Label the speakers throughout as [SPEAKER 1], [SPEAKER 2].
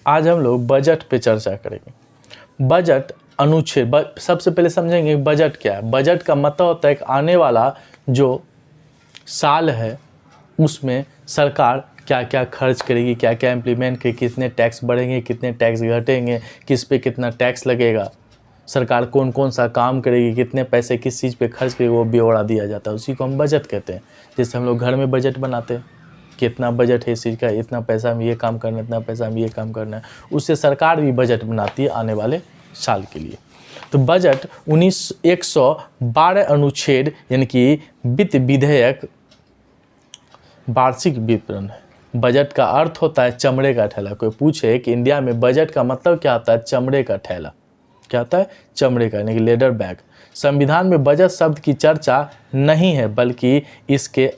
[SPEAKER 1] आज हम लोग बजट पे चर्चा करेंगे। बजट अनुच्छेद सबसे पहले समझेंगे बजट क्या है। बजट का मतलब होता है कि आने वाला जो साल है उसमें सरकार क्या क्या खर्च करेगी, क्या क्या इम्प्लीमेंट करेगी, कितने टैक्स बढ़ेंगे, कितने टैक्स घटेंगे, किस पे कितना टैक्स लगेगा, सरकार कौन कौन सा काम करेगी, कितने पैसे किस चीज़ पे खर्च करेगी, वो ब्यौरा दिया जाता है। उसी को हम बजट कहते हैं। जैसे हम लोग घर में बजट बनाते हैं, कितना बजट है इस चीज़ का, इतना पैसा में ये काम करना है, इतना पैसा में ये काम करना है। उससे सरकार भी बजट बनाती है आने वाले साल के लिए। तो बजट 112 अनुच्छेद यानी कि वित्त विधेयक वार्षिक विवरण है। बजट का अर्थ होता है चमड़े का थैला। कोई पूछे कि इंडिया में बजट का मतलब क्या होता है, चमड़े का थैला। क्या होता है? चमड़े का यानी कि लेदर बैग। संविधान में बजट शब्द की चर्चा नहीं है, बल्कि इसके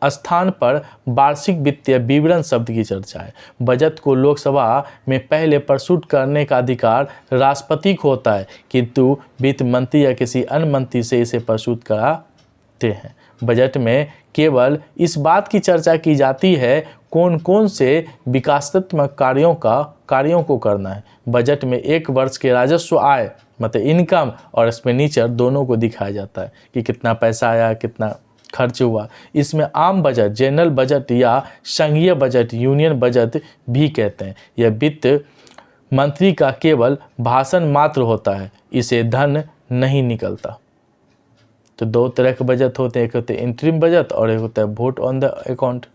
[SPEAKER 1] स्थान पर वार्षिक वित्तीय विवरण शब्द की चर्चा है। बजट को लोकसभा में पहले प्रस्तुत करने का अधिकार राष्ट्रपति को होता है, किंतु वित्त मंत्री या किसी अन्य मंत्री से इसे प्रस्तुत कराते हैं। बजट में केवल इस बात की चर्चा की जाती है कौन कौन से विकासात्मक कार्यों को करना है। बजट में एक वर्ष के राजस्व आय मतलब इनकम और एक्सपेंडिचर दोनों को दिखाया जाता है कि कितना पैसा आया, कितना खर्च हुआ। इसमें आम बजट, जनरल बजट या संघीय बजट, यूनियन बजट भी कहते हैं। यह वित्त मंत्री का केवल भाषण मात्र होता है, इसे धन नहीं निकलता। तो दो तरह के बजट होते हैं, एक होते हैं इंटरिम बजट और एक होता है वोट ऑन द अकाउंट।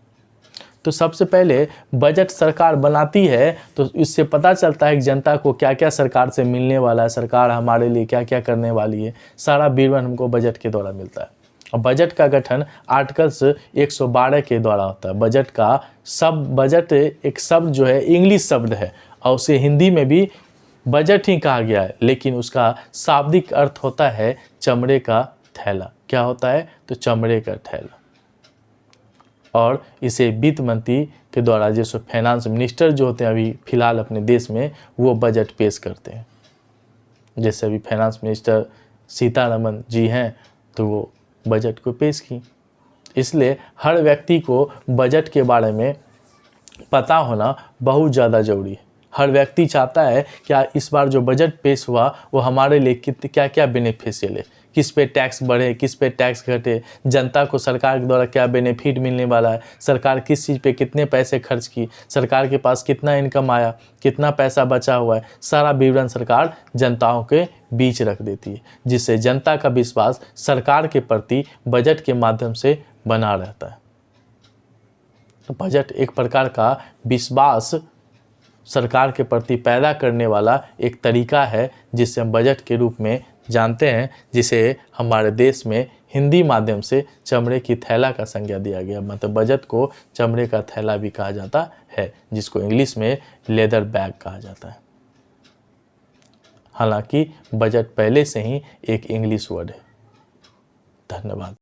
[SPEAKER 1] तो सबसे पहले बजट सरकार बनाती है तो इससे पता चलता है कि जनता को क्या क्या सरकार से मिलने वाला है, सरकार हमारे लिए क्या क्या करने वाली है, सारा विवरण हमको बजट के द्वारा मिलता है। और बजट का गठन आर्टिकल्स 112 के द्वारा होता है। बजट एक शब्द जो है इंग्लिश शब्द है और उसे हिंदी में भी बजट ही कहा गया है, लेकिन उसका शाब्दिक अर्थ होता है चमड़े का थैला। क्या होता है? तो चमड़े का थैला। और इसे वित्त मंत्री के द्वारा, जैसे फाइनेंस मिनिस्टर जो होते हैं अभी फिलहाल अपने देश में, वो बजट पेश करते हैं। जैसे अभी फाइनेंस मिनिस्टर सीतारमन जी हैं तो वो बजट को पेश की। इसलिए हर व्यक्ति को बजट के बारे में पता होना बहुत ज़्यादा ज़रूरी है। हर व्यक्ति चाहता है कि इस बार जो बजट पेश हुआ वो हमारे लिए क्या क्या बेनिफिशियल है, किस पे टैक्स बढ़े, किस पे टैक्स घटे, जनता को सरकार के द्वारा क्या बेनिफिट मिलने वाला है, सरकार किस चीज़ पे कितने पैसे खर्च की, सरकार के पास कितना इनकम आया, कितना पैसा बचा हुआ है, सारा विवरण सरकार जनताओं के बीच रख देती है, जिससे जनता का विश्वास सरकार के प्रति बजट के माध्यम से बना रहता है। तो बजट एक प्रकार का विश्वास सरकार के प्रति पैदा करने वाला एक तरीका है, जिसे हम बजट के रूप में जानते हैं, जिसे हमारे देश में हिंदी माध्यम से चमड़े की थैला का संज्ञा दिया गया। मतलब बजट को चमड़े का थैला भी कहा जाता है, जिसको इंग्लिश में लेदर बैग कहा जाता है। हालांकि बजट पहले से ही एक इंग्लिश वर्ड है। धन्यवाद।